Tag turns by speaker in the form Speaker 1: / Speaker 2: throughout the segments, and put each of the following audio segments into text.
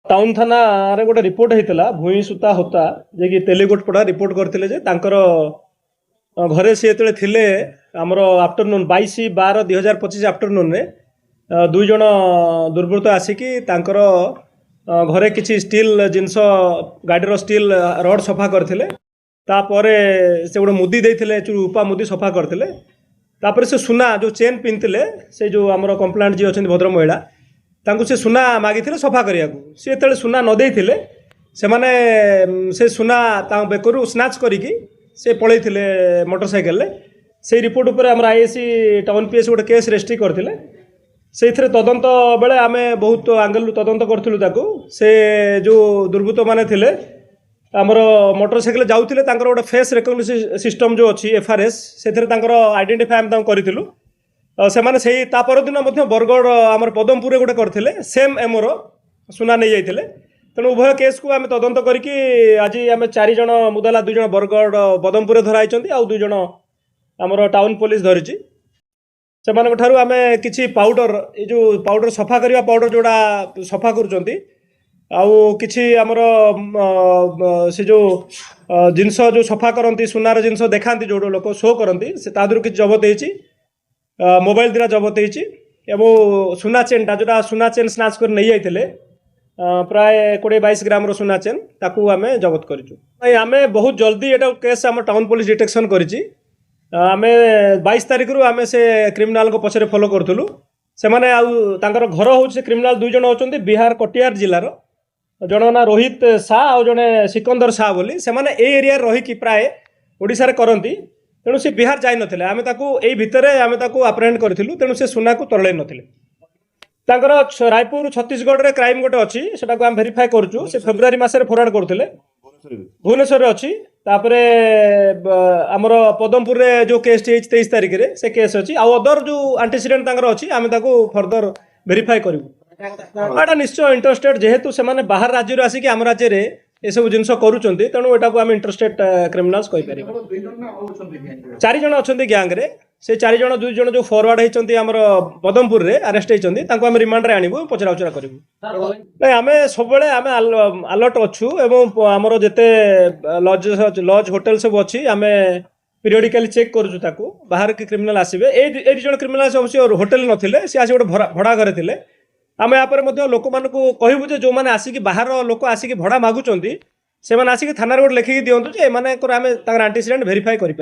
Speaker 1: Town थाना रे गोटे रिपोर्ट होता भूई सुता होता जे कि तेलीगोट पड़ा रिपोर्ट करते जे तांकर घरे सी जो थे आमर आफ्टरनून 22/12/2025 आफ्टरनून रे दुई जन दुर्बृत्त आसिकी तांकर घरे किसी स्टील जिनस गाड़ीर स्टील रड सफा करते तापर से गोटे मुदी देते रूपा मुदी सफा करते तापर से सुना जो चेन पिंधते से जो आमर कंप्लेंट जी अच्छे भद्र महिला तांको से सुना मागी सफा करने को सी जो सुना न देते से सुना बेकरू स्नाच करी से पलई मोटरसाइकेल से रिपोर्ट उपर आम आईएससी टाउन पीएस गोटे केस रेजिस्ट्री करते से तदंत बेले आम बहुत आंगल तदंत करूँ से जो दुर्बृत्त माने थिले आमर मोटरसाइकेल जाऊे गोटे फेस रेकग्निशन सिस्टम जो अच्छी एफआरएस से आइडेंटिफाई आम करूँ से मैंने से परदिन बरगढ़ आमर पदमपुर गोटे करते सेम एमोर सुना नहीं जाते तेणु उभय केस को आम तदंत करके आज आम 4 जन मुदाला 2 जन बरगढ़ पदमपुर धराई आउ 2 जन आमर टाउन पुलिस धरी से आम कि पाउडर ये जो पाउडर सफा करने पाउडर जोड़ा सफा करुँच आउ कि आमर से जो जिनस जो सफा करती सुनार जिनस देखा जो लोक शो करती से तादर कि जबत होती मोबाइल दिरा जबत होती सुना चेनटा जोटा सुना चेन स्नाच कर नहीं जाते प्राय 20-22 ग्राम सुना चेन ताकू आम जबत करूँ आम बहुत जल्दी ये केस आम टाउन पुलिस डिटेक्शन करी आम 22 तारिख रू आम से क्रिमिनाल को पछरे फॉलो करूँ से मैंने आउर घर हूँ क्रिमिनाल 2 जन होती बिहार कटिहार जिलार जन ना रोहित शाह आउ जड़े सिकंदर शाह बोली से मैंने ए एरिया रहीकि प्राय ओडिशा करती तेणु से बिहार जाई नथिले आमे ताकू एई भितरे आमे ताकू अप्रहेंड करथिलु तेणु से सुना को तरले नथिले तांकर रायपुर छत्तीसगढ़ रे क्राइम गोटे अच्छी सेटा को आम वेरीफाई करछु से फेब्रुआरी मासरे फॉरवर्ड करथिले भुवनेश्वर रे अच्छी तापरे हमर पदमपुर रे जो केस 23 तारिख रे से केस अच्छी आ अदर जो एंटीसीडेंट तांकर अच्छी आमे ताकू फर्दर वेरीफाई करिवु एटा निश्चय इंटरेस्टेड जेहेतु से माने बाहर राज्य रे आसी कि हम राज्य रे ये सब जिनस करूँ तेणु एटा को आम इंटरेस्टेड क्रिमिनाल्स कहीपर 4 जन अच्छा गैंग रे से 4 जन 2 जन जो फॉरवर्ड होती आम पदमपुर रे अरेस्ट होती आम रिमांड रे आणबू पचरा उचरा करूँ आम सब आम अलर्ट अच्छू एवं आमर जिते लज होटेल सब अच्छी आम पीरियडिकली चेक करूँ बाहर कि क्रिमिनाल आसवे ए 2 जन क्रिमिनाल अवश्य होटेल नथिले से आसी गोटे भड़ा घरे थे आम यहाँ लोक मान कहूँ जो मैंने आसिक बाहर लोक आसिक भड़ा मागुंट से मैंने आसिक थाना गोटे लिखिकी दिंतु जे एम एंटीसीडेंट वेरीफाई करें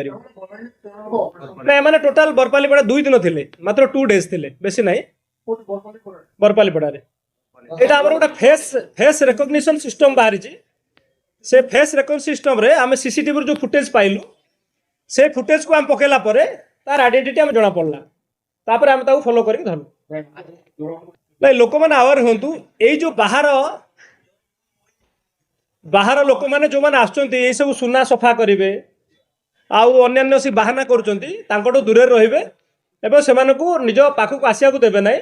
Speaker 1: टोटाल बरपालीपड़ा 2 दिन थे मात्र 2 डेज थे बेसी ना बरपालीपड़ा यहाँ आम गोटे फेस रेकग्निशन सिस्टम बाहरी से फेस रेकग्निशन सिस्टम रे आम सीसीटीवी जो फुटेज पाइलु से फुटेज को आम पकेला तार आइडेंटिटी आम जना पड़ला तापर आम ताको फॉलो करके धरलु नहीं लोक मैंने आवर हूँ ये जो बाहर लोक मैंने जो मैंने आसुँच सब सुना सफा करेंगे आन्य सी बाहाना करूँ दूर रे से निज पाखक आसवाक देवे ना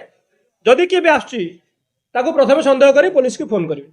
Speaker 1: जदि किए भी आसुँच प्रथम सन्देह कर पुलिस की फोन करेंगे।